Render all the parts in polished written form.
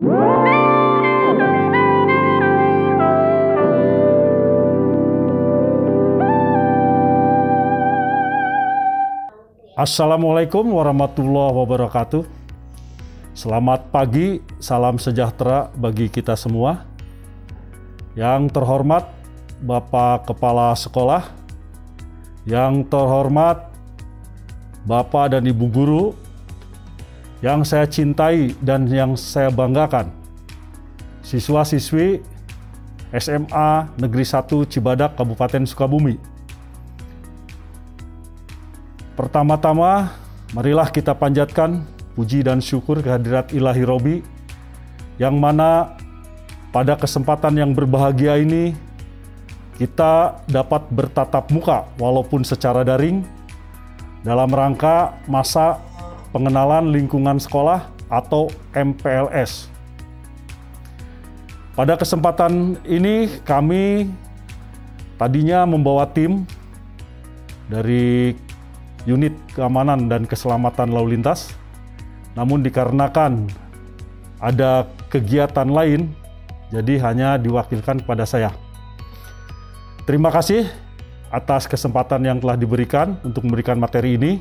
Assalamualaikum warahmatullahi wabarakatuh. Selamat pagi, salam sejahtera bagi kita semua. Yang terhormat Bapak Kepala Sekolah, yang terhormat Bapak dan Ibu Guru, yang saya cintai dan yang saya banggakan, siswa-siswi SMA Negeri 1 Cibadak, Kabupaten Sukabumi. Pertama-tama, marilah kita panjatkan puji dan syukur kehadirat Ilahi Robi, yang mana pada kesempatan yang berbahagia ini kita dapat bertatap muka walaupun secara daring dalam rangka masa pengenalan lingkungan sekolah atau MPLS. Pada kesempatan ini kami tadinya membawa tim dari Unit Keamanan dan Keselamatan Lalu Lintas, namun dikarenakan ada kegiatan lain, jadi hanya diwakilkan kepada saya. Terima kasih atas kesempatan yang telah diberikan untuk memberikan materi ini.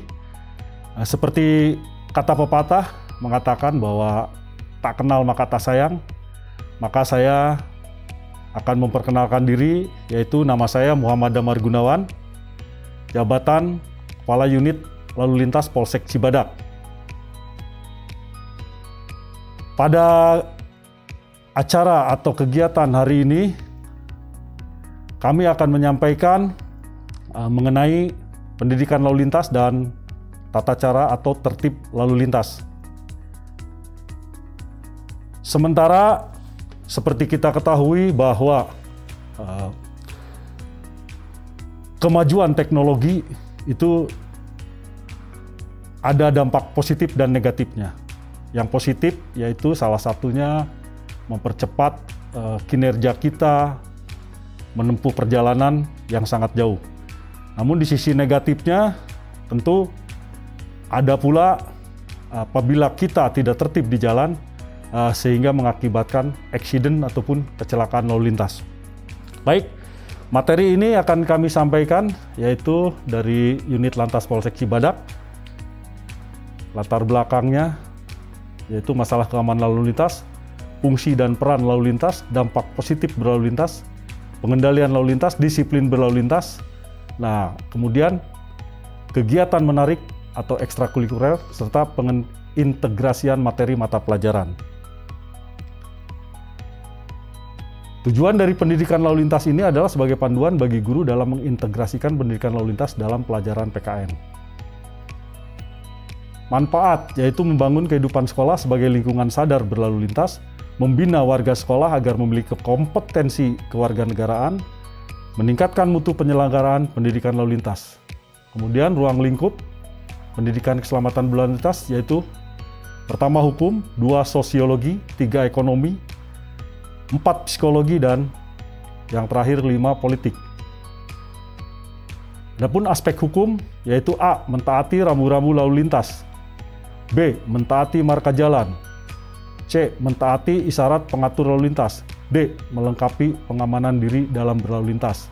Seperti kata pepatah mengatakan bahwa tak kenal maka tak sayang, maka saya akan memperkenalkan diri, yaitu nama saya Muhammad Damar Gunawan, jabatan Kepala Unit Lalu Lintas Polsek Cibadak. Pada acara atau kegiatan hari ini, kami akan menyampaikan mengenai pendidikan lalu lintas dan tata cara atau tertib lalu lintas. Sementara seperti kita ketahui bahwa kemajuan teknologi itu ada dampak positif dan negatifnya. Yang positif yaitu salah satunya mempercepat kinerja kita menempuh perjalanan yang sangat jauh. Namun di sisi negatifnya tentu ada pula apabila kita tidak tertib di jalan sehingga mengakibatkan accident ataupun kecelakaan lalu lintas. Baik, materi ini akan kami sampaikan yaitu dari Unit Lantas Polsek Cibadak. Latar belakangnya yaitu masalah keamanan lalu lintas, fungsi dan peran lalu lintas, dampak positif berlalu lintas, pengendalian lalu lintas, disiplin berlalu lintas. Nah, kemudian kegiatan menarik atau ekstrakurikuler serta pengintegrasian materi mata pelajaran. Tujuan dari pendidikan lalu lintas ini adalah sebagai panduan bagi guru dalam mengintegrasikan pendidikan lalu lintas dalam pelajaran PKN. Manfaat yaitu membangun kehidupan sekolah sebagai lingkungan sadar berlalu lintas, membina warga sekolah agar memiliki kompetensi kewarganegaraan, meningkatkan mutu penyelenggaraan pendidikan lalu lintas. Kemudian ruang lingkup pendidikan keselamatan berlalu lintas yaitu pertama hukum, 2 sosiologi, 3 ekonomi, 4 psikologi, dan yang terakhir 5 politik. Adapun aspek hukum yaitu A. Mentaati rambu-rambu lalu lintas, B. Mentaati marka jalan, C. Mentaati isyarat pengatur lalu lintas, D. Melengkapi pengamanan diri dalam berlalu lintas.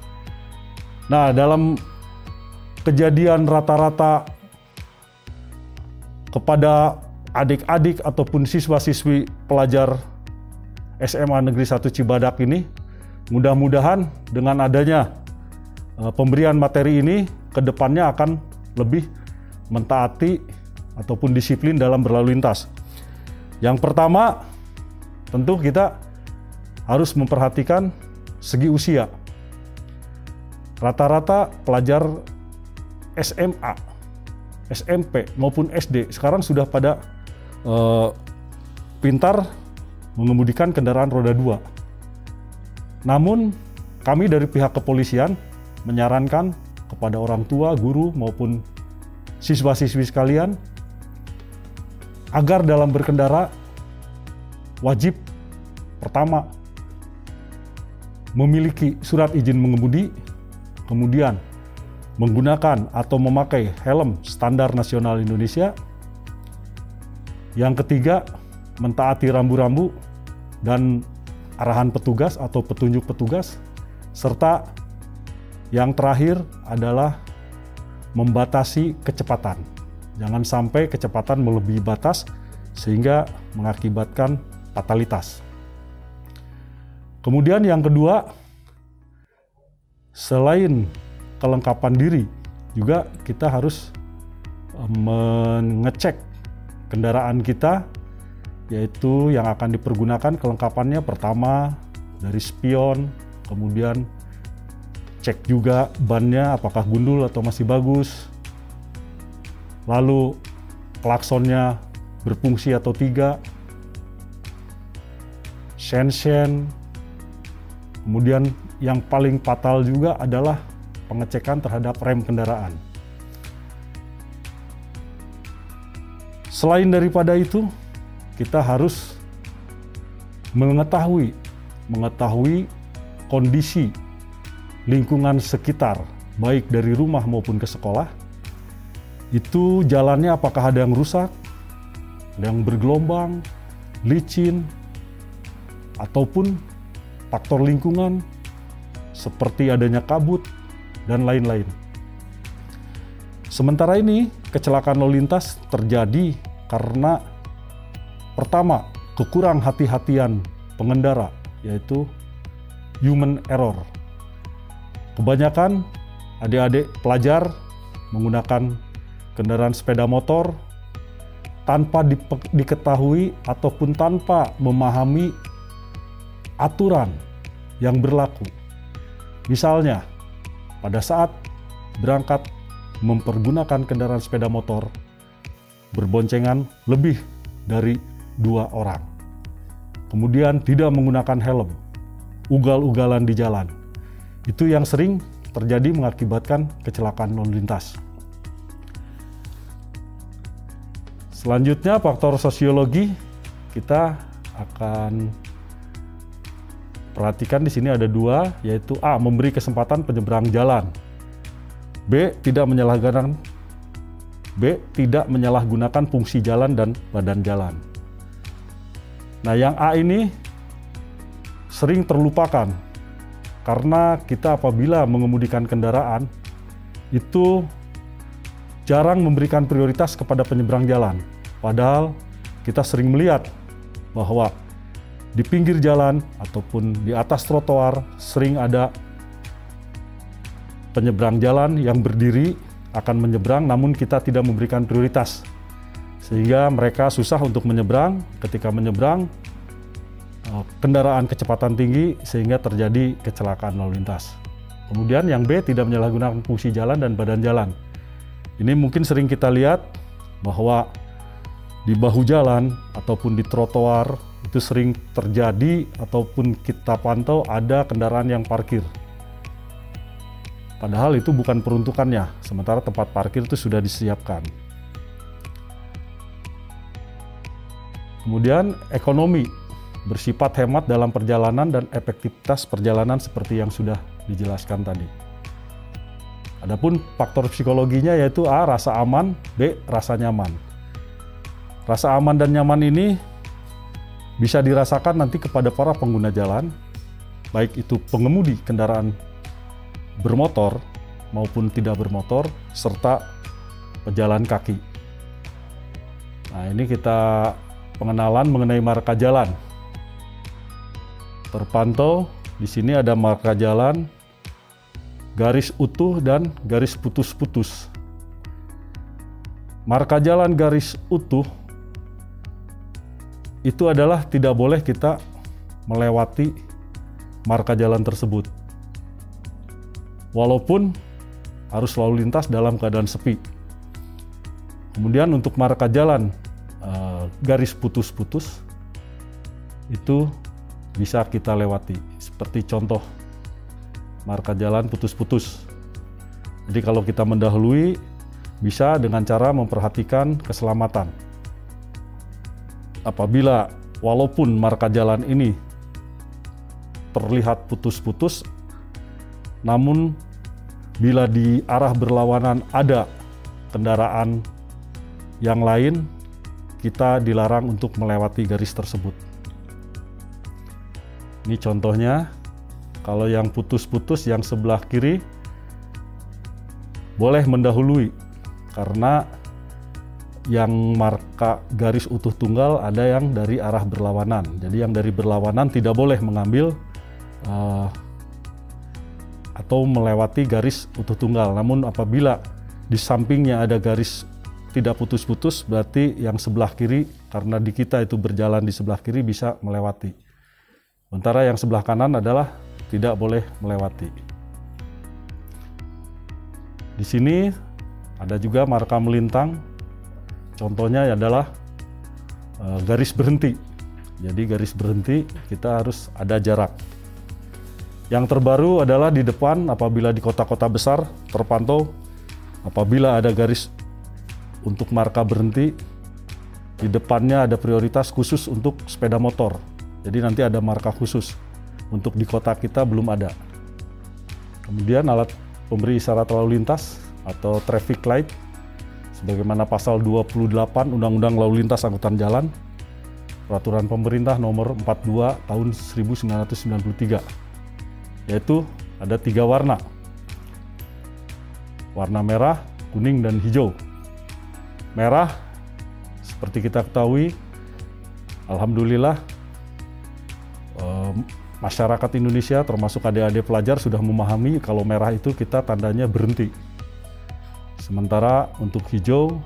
Nah, dalam kejadian rata-rata kepada adik-adik ataupun siswa-siswi pelajar SMA Negeri 1 Cibadak ini, mudah-mudahan dengan adanya pemberian materi ini ke depannya akan lebih mentaati ataupun disiplin dalam berlalu lintas. Yang pertama, tentu kita harus memperhatikan segi usia. Rata-rata pelajar SMA, SMP maupun SD sekarang sudah pada pintar mengemudikan kendaraan roda 2. Namun kami dari pihak kepolisian menyarankan kepada orang tua, guru maupun siswa-siswi sekalian agar dalam berkendara wajib pertama memiliki surat izin mengemudi, kemudian menggunakan atau memakai helm standar nasional Indonesia. Yang ketiga, mentaati rambu-rambu dan arahan petugas atau petunjuk petugas, serta yang terakhir adalah membatasi kecepatan. Jangan sampai kecepatan melebihi batas sehingga mengakibatkan fatalitas. Kemudian yang kedua, selain kelengkapan diri, juga kita harus mengecek kendaraan kita, yaitu yang akan dipergunakan kelengkapannya. Pertama dari spion, kemudian cek juga bannya apakah gundul atau masih bagus, lalu klaksonnya berfungsi atau tidak, sen, kemudian yang paling fatal juga adalah pengecekan terhadap rem kendaraan. Selain daripada itu, kita harus mengetahui kondisi lingkungan sekitar, baik dari rumah maupun ke sekolah. Itu jalannya apakah ada yang rusak, ada yang bergelombang, licin, ataupun faktor lingkungan seperti adanya kabut dan lain-lain. Sementara ini, kecelakaan lalu lintas terjadi karena pertama, kekurang hati-hatian pengendara, yaitu human error. Kebanyakan adik-adik pelajar menggunakan kendaraan sepeda motor tanpa diketahui ataupun tanpa memahami aturan yang berlaku. Misalnya, pada saat berangkat mempergunakan kendaraan sepeda motor, berboncengan lebih dari 2 orang. Kemudian tidak menggunakan helm, ugal-ugalan di jalan. Itu yang sering terjadi mengakibatkan kecelakaan lalu lintas. Selanjutnya, faktor sosiologi, kita akan perhatikan di sini ada 2, yaitu A, memberi kesempatan penyeberang jalan. B, tidak menyalahgunakan fungsi jalan dan badan jalan. Nah, yang A ini sering terlupakan karena kita apabila mengemudikan kendaraan itu jarang memberikan prioritas kepada penyeberang jalan. Padahal kita sering melihat bahwa di pinggir jalan ataupun di atas trotoar sering ada penyeberang jalan yang berdiri akan menyeberang, namun kita tidak memberikan prioritas. Sehingga mereka susah untuk menyeberang. Ketika menyeberang, kendaraan kecepatan tinggi sehingga terjadi kecelakaan lalu lintas. Kemudian yang B, tidak menyalahgunakan fungsi jalan dan badan jalan. Ini mungkin sering kita lihat bahwa di bahu jalan ataupun di trotoar itu sering terjadi ataupun kita pantau ada kendaraan yang parkir. Padahal itu bukan peruntukannya, sementara tempat parkir itu sudah disiapkan. Kemudian ekonomi, bersifat hemat dalam perjalanan dan efektivitas perjalanan seperti yang sudah dijelaskan tadi. Adapun faktor psikologinya yaitu A, rasa aman, B, rasa nyaman. Rasa aman dan nyaman ini bisa dirasakan nanti kepada para pengguna jalan, baik itu pengemudi kendaraan bermotor maupun tidak bermotor, serta pejalan kaki. Nah, ini kita pengenalan mengenai marka jalan. Terpantau di sini ada marka jalan, garis utuh dan garis putus-putus. Marka jalan garis utuh itu adalah tidak boleh kita melewati marka jalan tersebut. Walaupun arus lalu lintas dalam keadaan sepi. Kemudian untuk marka jalan garis putus-putus itu bisa kita lewati. Seperti contoh marka jalan putus-putus. Jadi kalau kita mendahului bisa dengan cara memperhatikan keselamatan. Apabila walaupun marka jalan ini terlihat putus-putus, namun bila di arah berlawanan ada kendaraan yang lain, kita dilarang untuk melewati garis tersebut. Ini contohnya, kalau yang putus-putus yang sebelah kiri boleh mendahului, karena yang marka garis utuh tunggal ada yang dari arah berlawanan. Jadi yang dari berlawanan tidak boleh mengambil atau melewati garis utuh tunggal. Namun apabila di sampingnya ada garis tidak putus-putus, berarti yang sebelah kiri, karena di kita itu berjalan di sebelah kiri, bisa melewati. Sementara yang sebelah kanan adalah tidak boleh melewati. Di sini ada juga marka melintang. Contohnya adalah garis berhenti. Jadi garis berhenti kita harus ada jarak. Yang terbaru adalah di depan, apabila di kota-kota besar terpantau, apabila ada garis untuk marka berhenti, di depannya ada prioritas khusus untuk sepeda motor. Jadi nanti ada marka khusus. Untuk di kota kita belum ada. Kemudian alat pemberi isyarat lalu lintas atau traffic light, sebagaimana pasal 28 Undang-Undang Lalu Lintas Angkutan Jalan, Peraturan Pemerintah Nomor 42 Tahun 1993, yaitu ada 3 warna. Warna merah, kuning, dan hijau. Merah, seperti kita ketahui, alhamdulillah masyarakat Indonesia termasuk adik-adik pelajar sudah memahami kalau merah itu kita tandanya berhenti. Sementara untuk hijau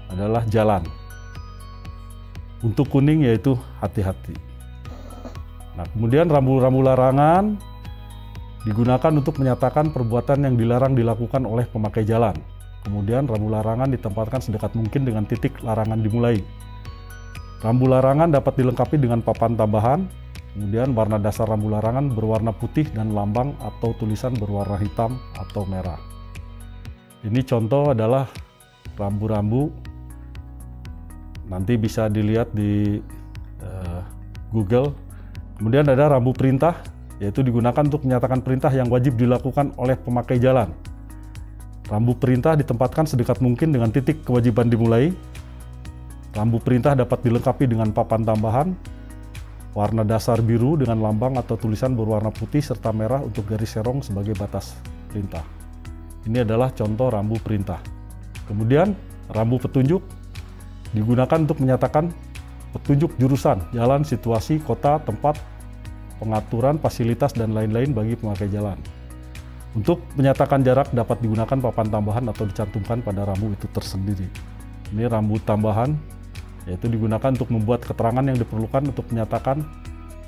adalah jalan. Untuk kuning yaitu hati-hati. Nah, kemudian rambu-rambu larangan digunakan untuk menyatakan perbuatan yang dilarang dilakukan oleh pemakai jalan. Kemudian rambu larangan ditempatkan sedekat mungkin dengan titik larangan dimulai. Rambu larangan dapat dilengkapi dengan papan tambahan. Kemudian warna dasar rambu larangan berwarna putih dan lambang atau tulisan berwarna hitam atau merah. Ini contoh adalah rambu-rambu, nanti bisa dilihat di Google. Kemudian ada rambu perintah, yaitu digunakan untuk menyatakan perintah yang wajib dilakukan oleh pemakai jalan. Rambu perintah ditempatkan sedekat mungkin dengan titik kewajiban dimulai. Rambu perintah dapat dilengkapi dengan papan tambahan, warna dasar biru dengan lambang atau tulisan berwarna putih serta merah untuk garis serong sebagai batas perintah. Ini adalah contoh rambu perintah. Kemudian rambu petunjuk digunakan untuk menyatakan petunjuk jurusan, jalan, situasi, kota, tempat, pengaturan, fasilitas, dan lain-lain bagi pemakai jalan. Untuk menyatakan jarak dapat digunakan papan tambahan atau dicantumkan pada rambu itu tersendiri. Ini rambu tambahan, yaitu digunakan untuk membuat keterangan yang diperlukan untuk menyatakan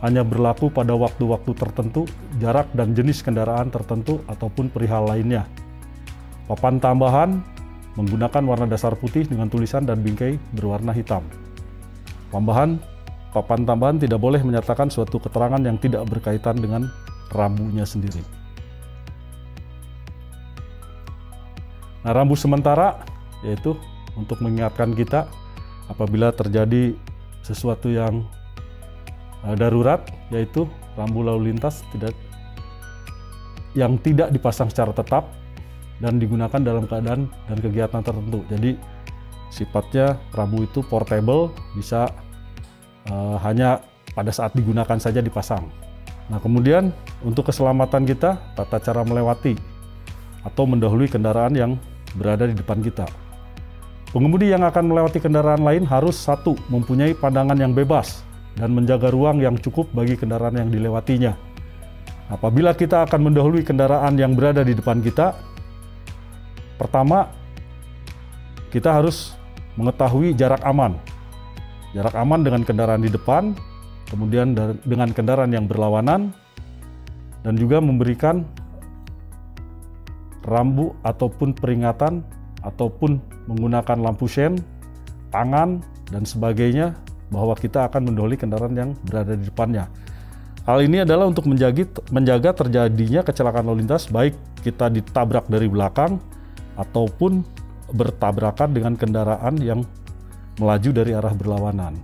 hanya berlaku pada waktu-waktu tertentu, jarak dan jenis kendaraan tertentu, ataupun perihal lainnya. Papan tambahan menggunakan warna dasar putih dengan tulisan dan bingkai berwarna hitam. Papan tambahan tidak boleh menyatakan suatu keterangan yang tidak berkaitan dengan rambunya sendiri. Nah, rambu sementara yaitu untuk mengingatkan kita apabila terjadi sesuatu yang darurat, yaitu rambu lalu lintas yang tidak dipasang secara tetap dan digunakan dalam keadaan dan kegiatan tertentu. Jadi sifatnya rambu itu portable, bisa hanya pada saat digunakan saja dipasang. Nah, kemudian untuk keselamatan kita, tata cara melewati atau mendahului kendaraan yang berada di depan kita. Pengemudi yang akan melewati kendaraan lain harus 1. Mempunyai pandangan yang bebas dan menjaga ruang yang cukup bagi kendaraan yang dilewatinya. Apabila kita akan mendahului kendaraan yang berada di depan kita, pertama, kita harus mengetahui jarak aman. Jarak aman dengan kendaraan di depan, kemudian dengan kendaraan yang berlawanan, dan juga memberikan rambu ataupun peringatan, ataupun menggunakan lampu sen, tangan, dan sebagainya, bahwa kita akan mendahului kendaraan yang berada di depannya. Hal ini adalah untuk menjaga terjadinya kecelakaan lalu lintas, baik kita ditabrak dari belakang, ataupun bertabrakan dengan kendaraan yang melaju dari arah berlawanan.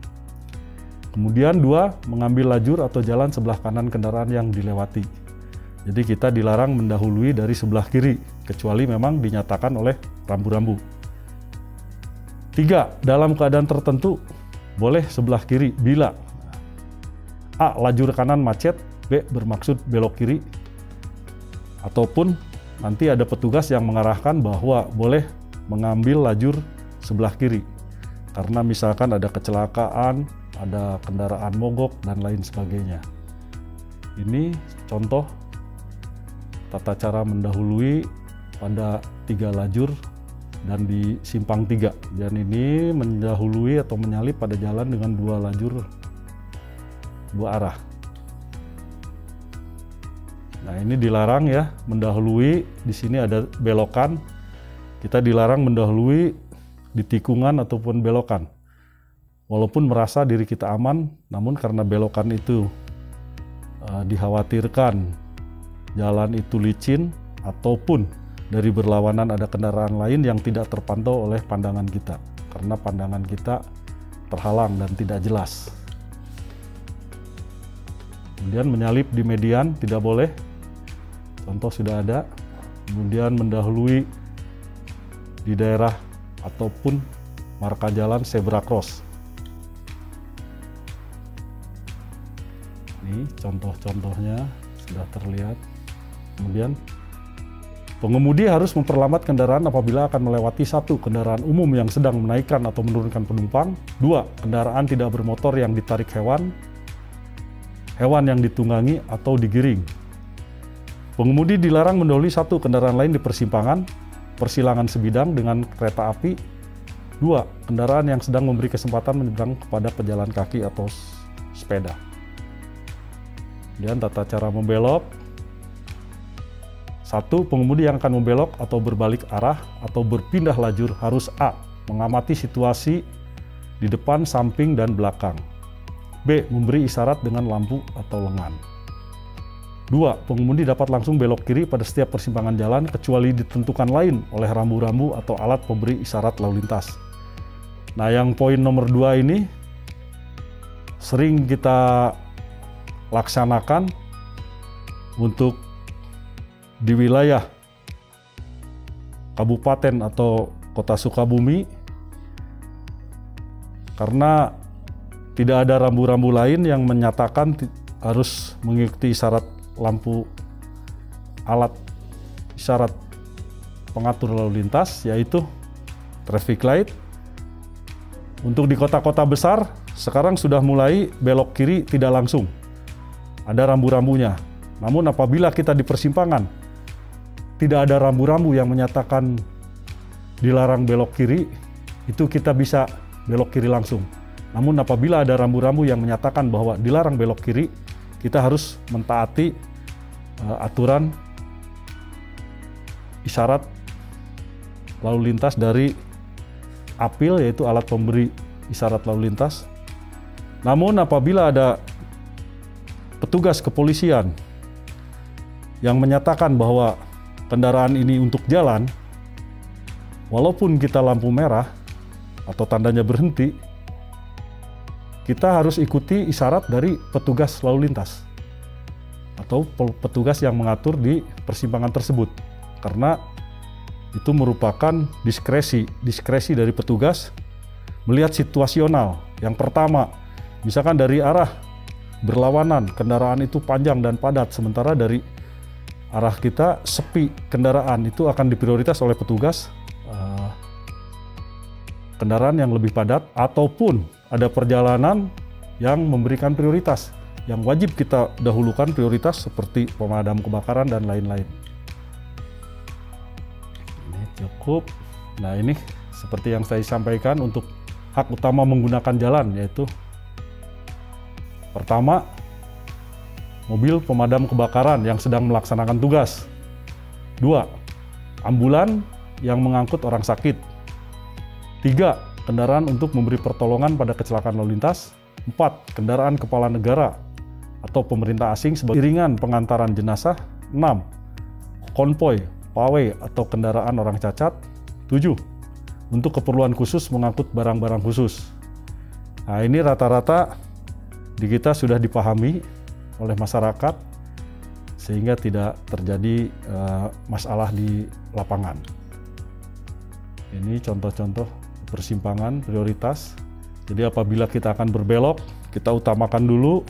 Kemudian 2, mengambil lajur atau jalan sebelah kanan kendaraan yang dilewati. Jadi kita dilarang mendahului dari sebelah kiri, kecuali memang dinyatakan oleh rambu-rambu. 3, dalam keadaan tertentu boleh sebelah kiri bila A. lajur kanan macet, B bermaksud belok kiri, ataupun nanti ada petugas yang mengarahkan bahwa boleh mengambil lajur sebelah kiri karena misalkan ada kecelakaan, ada kendaraan mogok dan lain sebagainya. Ini contoh tata cara mendahului pada 3 lajur dan di simpang 3. Dan ini mendahului atau menyalip pada jalan dengan 2 lajur 2 arah. Nah, ini dilarang ya mendahului. Di sini ada belokan. Kita dilarang mendahului di tikungan ataupun belokan. Walaupun merasa diri kita aman, namun karena belokan itu dikhawatirkan jalan itu licin ataupun dari berlawanan ada kendaraan lain yang tidak terpantau oleh pandangan kita. Karena pandangan kita terhalang dan tidak jelas. Kemudian menyalip di median tidak boleh. Contoh sudah ada. Kemudian mendahului di daerah ataupun marka jalan zebra cross. Ini contoh-contohnya sudah terlihat. Kemudian pengemudi harus memperlambat kendaraan apabila akan melewati 1. Kendaraan umum yang sedang menaikkan atau menurunkan penumpang. 2. Kendaraan tidak bermotor yang ditarik hewan yang ditunggangi atau digiring. Pengemudi dilarang mendahului 1 kendaraan lain di persimpangan, persilangan sebidang dengan kereta api. 2. Kendaraan yang sedang memberi kesempatan menyeberang kepada pejalan kaki atau sepeda. Kemudian tata cara membelok. 1. Pengemudi yang akan membelok atau berbalik arah atau berpindah lajur harus A. Mengamati situasi di depan, samping, dan belakang. B. Memberi isyarat dengan lampu atau lengan. 2. Pengemudi dapat langsung belok kiri pada setiap persimpangan jalan kecuali ditentukan lain oleh rambu-rambu atau alat pemberi isyarat lalu lintas. Nah, yang poin nomor 2 ini sering kita laksanakan untuk di wilayah kabupaten atau kota Sukabumi karena tidak ada rambu-rambu lain yang menyatakan harus mengikuti isyarat lampu alat isyarat pengatur lalu lintas, yaitu traffic light. Untuk di kota-kota besar sekarang sudah mulai belok kiri tidak langsung, ada rambu-rambunya. Namun apabila kita di persimpangan tidak ada rambu-rambu yang menyatakan dilarang belok kiri, itu kita bisa belok kiri langsung. Namun apabila ada rambu-rambu yang menyatakan bahwa dilarang belok kiri, kita harus mentaati aturan isyarat lalu lintas dari APIL, yaitu alat pemberi isyarat lalu lintas. Namun apabila ada petugas kepolisian yang menyatakan bahwa kendaraan ini untuk jalan, walaupun kita lampu merah atau tandanya berhenti, kita harus ikuti isyarat dari petugas lalu lintas atau petugas yang mengatur di persimpangan tersebut, karena itu merupakan diskresi dari petugas melihat situasional. Yang pertama, misalkan dari arah berlawanan kendaraan itu panjang dan padat, sementara dari arah kita sepi kendaraan, itu akan diprioritas oleh petugas kendaraan yang lebih padat, ataupun ada perjalanan yang memberikan prioritas, yang wajib kita dahulukan prioritas seperti pemadam kebakaran dan lain-lain. Ini cukup. Nah, ini seperti yang saya sampaikan untuk hak utama menggunakan jalan, yaitu pertama, mobil pemadam kebakaran yang sedang melaksanakan tugas. 2. Ambulan yang mengangkut orang sakit. 3. Kendaraan untuk memberi pertolongan pada kecelakaan lalu lintas. 4. Kendaraan kepala negara atau pemerintah asing sebagai iringan pengantaran jenazah. 6. Konvoy, pawai atau kendaraan orang cacat. 7. Untuk keperluan khusus mengangkut barang-barang khusus. Nah, ini rata-rata di kita sudah dipahami oleh masyarakat sehingga tidak terjadi masalah di lapangan. Ini contoh-contoh persimpangan prioritas. Jadi apabila kita akan berbelok, kita utamakan dulu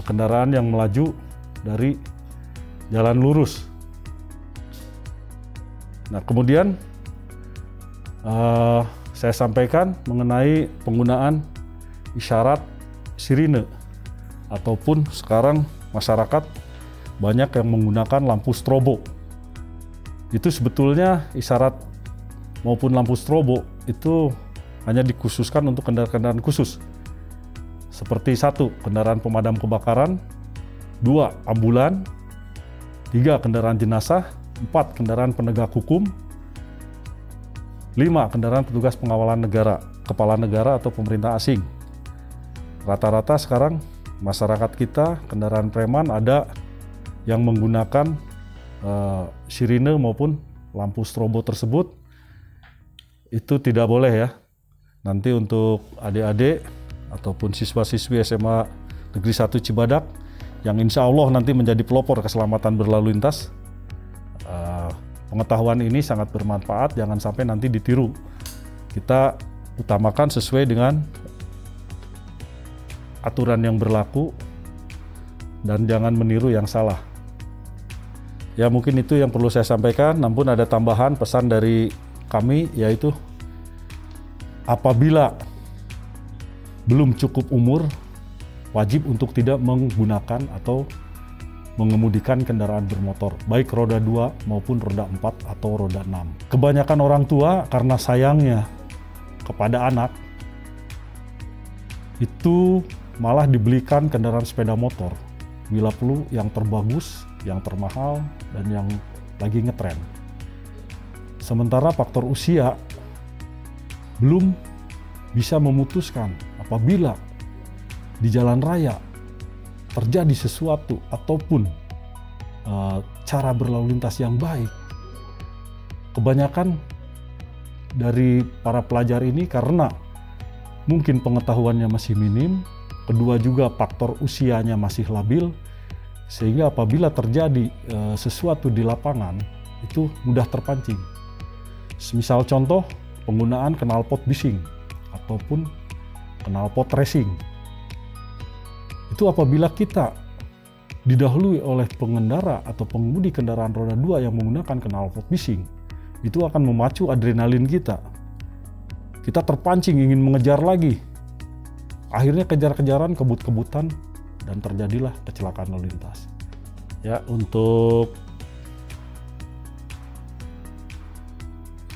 kendaraan yang melaju dari jalan lurus. Nah, kemudian saya sampaikan mengenai penggunaan isyarat sirine ataupun sekarang masyarakat banyak yang menggunakan lampu strobo. Itu sebetulnya isyarat maupun lampu strobo itu hanya dikhususkan untuk kendaraan-kendaraan khusus. Seperti 1, kendaraan pemadam kebakaran, 2, ambulan, 3, kendaraan jenazah, 4, kendaraan penegak hukum, 5, kendaraan petugas pengawalan negara, kepala negara atau pemerintah asing. Rata-rata sekarang masyarakat kita, kendaraan preman ada yang menggunakan sirine maupun lampu strobo tersebut. Itu tidak boleh ya. Nanti untuk adik-adik ataupun siswa-siswi SMA Negeri 1 Cibadak yang insya Allah nanti menjadi pelopor keselamatan berlalu lintas, pengetahuan ini sangat bermanfaat, jangan sampai nanti ditiru. Kita utamakan sesuai dengan aturan yang berlaku dan jangan meniru yang salah. Ya, mungkin itu yang perlu saya sampaikan, namun ada tambahan pesan dari kami, yaitu apabila belum cukup umur, wajib untuk tidak menggunakan atau mengemudikan kendaraan bermotor, baik roda 2 maupun roda 4 atau roda 6. Kebanyakan orang tua karena sayangnya kepada anak, itu malah dibelikan kendaraan sepeda motor, bila perlu yang terbagus, yang termahal, dan yang lagi ngetren. Sementara faktor usia belum bisa memutuskan apabila di jalan raya terjadi sesuatu ataupun cara berlalu lintas yang baik. Kebanyakan dari para pelajar ini karena mungkin pengetahuannya masih minim, kedua juga faktor usianya masih labil, sehingga apabila terjadi sesuatu di lapangan itu mudah terpancing. Misal contoh penggunaan knalpot bising ataupun knalpot racing. Itu apabila kita didahului oleh pengendara atau pengemudi kendaraan roda 2 yang menggunakan knalpot bising, itu akan memacu adrenalin kita. Kita terpancing ingin mengejar lagi. Akhirnya kejar-kejaran, kebut-kebutan, dan terjadilah kecelakaan lalu lintas. Ya, untuk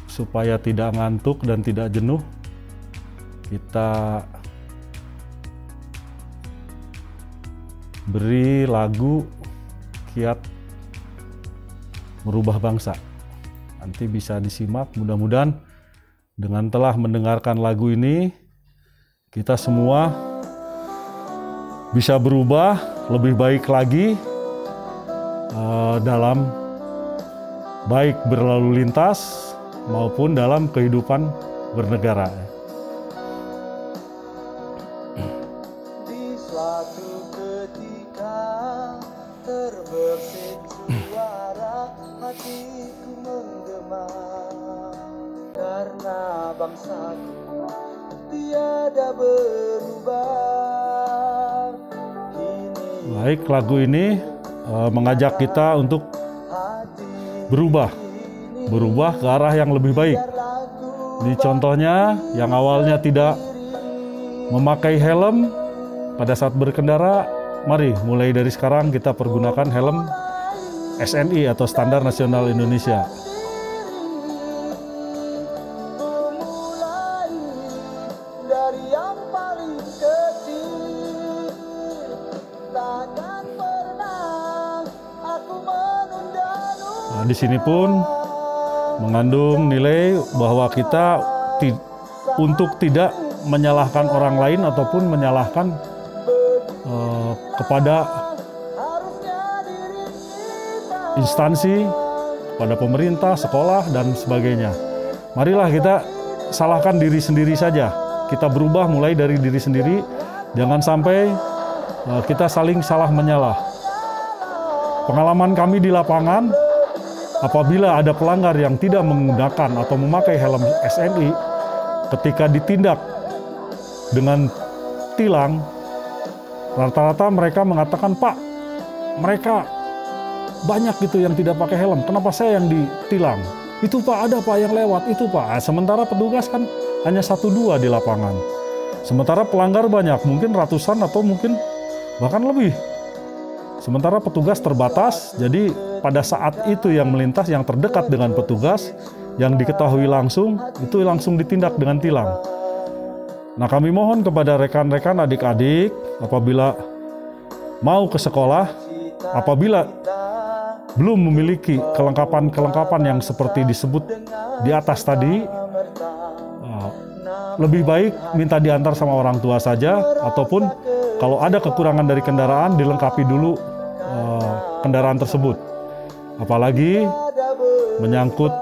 supaya tidak ngantuk dan tidak jenuh, kita beri lagu Kiat Merubah Bangsa. Nanti bisa disimak, mudah-mudahan dengan telah mendengarkan lagu ini, kita semua bisa berubah lebih baik lagi dalam baik berlalu lintas maupun dalam kehidupan bernegara. Di suatu ketika terbersih suara hatiku menggema, karena bangsaku tiada berubah. Baik, lagu ini mengajak kita untuk berubah ke arah yang lebih baik. Ini contohnya yang awalnya tidak memakai helm pada saat berkendara, mari mulai dari sekarang kita pergunakan helm SNI atau Standar Nasional Indonesia. Dari yang paling kecil, takkan pernah aku menunda-nunda. Nah, di sini pun mengandung nilai bahwa kita untuk tidak menyalahkan orang lain ataupun menyalahkan kepada instansi, pada pemerintah, sekolah, dan sebagainya. Marilah kita salahkan diri sendiri saja. Kita berubah mulai dari diri sendiri, jangan sampai kita saling salah menyalah. Pengalaman kami di lapangan, apabila ada pelanggar yang tidak menggunakan atau memakai helm SNI, ketika ditindak dengan tilang, Rata-rata mereka mengatakan, Pak, mereka banyak gitu yang tidak pakai helm, kenapa saya yang ditilang? Itu Pak, ada Pak yang lewat, itu Pak. Sementara petugas kan hanya 1-2 di lapangan. Sementara pelanggar banyak, mungkin ratusan atau mungkin bahkan lebih. Sementara petugas terbatas, jadi pada saat itu yang melintas, yang terdekat dengan petugas, yang diketahui langsung, itu langsung ditindak dengan tilang. Nah, kami mohon kepada rekan-rekan adik-adik apabila mau ke sekolah, apabila belum memiliki kelengkapan-kelengkapan yang seperti disebut di atas tadi, lebih baik minta diantar sama orang tua saja, ataupun kalau ada kekurangan dari kendaraan dilengkapi dulu kendaraan tersebut. Apalagi menyangkut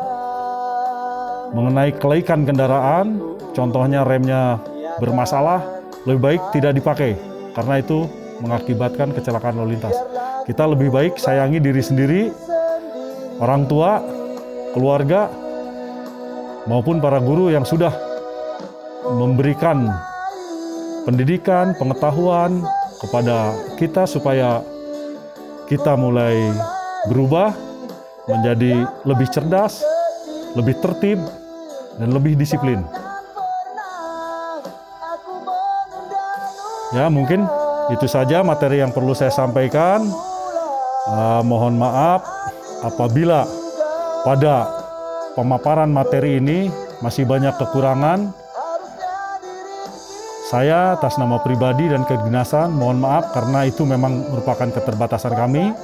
mengenai kelaikan kendaraan, contohnya remnya bermasalah, lebih baik tidak dipakai karena itu mengakibatkan kecelakaan lalu lintas. Kita lebih baik sayangi diri sendiri, orang tua, keluarga, maupun para guru yang sudah memberikan pendidikan, pengetahuan kepada kita supaya kita mulai berubah menjadi lebih cerdas, lebih tertib, dan lebih disiplin. Ya, mungkin itu saja materi yang perlu saya sampaikan. Mohon maaf apabila pada pemaparan materi ini masih banyak kekurangan. Saya atas nama pribadi dan kedinasan mohon maaf karena itu memang merupakan keterbatasan kami.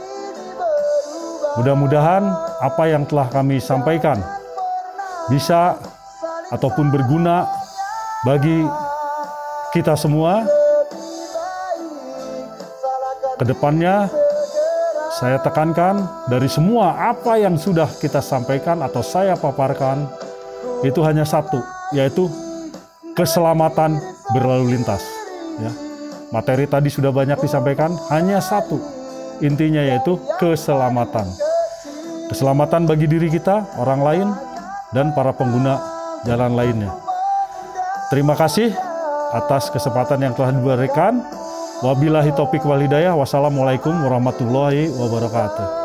Mudah-mudahan apa yang telah kami sampaikan bisa ataupun berguna bagi kita semua. Kedepannya saya tekankan dari semua apa yang sudah kita sampaikan atau saya paparkan itu hanya satu, yaitu keselamatan berlalu lintas. Ya. Materi tadi sudah banyak disampaikan, hanya satu intinya yaitu keselamatan. Keselamatan bagi diri kita, orang lain, dan para pengguna jalan lainnya. Terima kasih atas kesempatan yang telah diberikan. Wabillahi taufiq wal hidayah. Wassalamualaikum warahmatullahi wabarakatuh.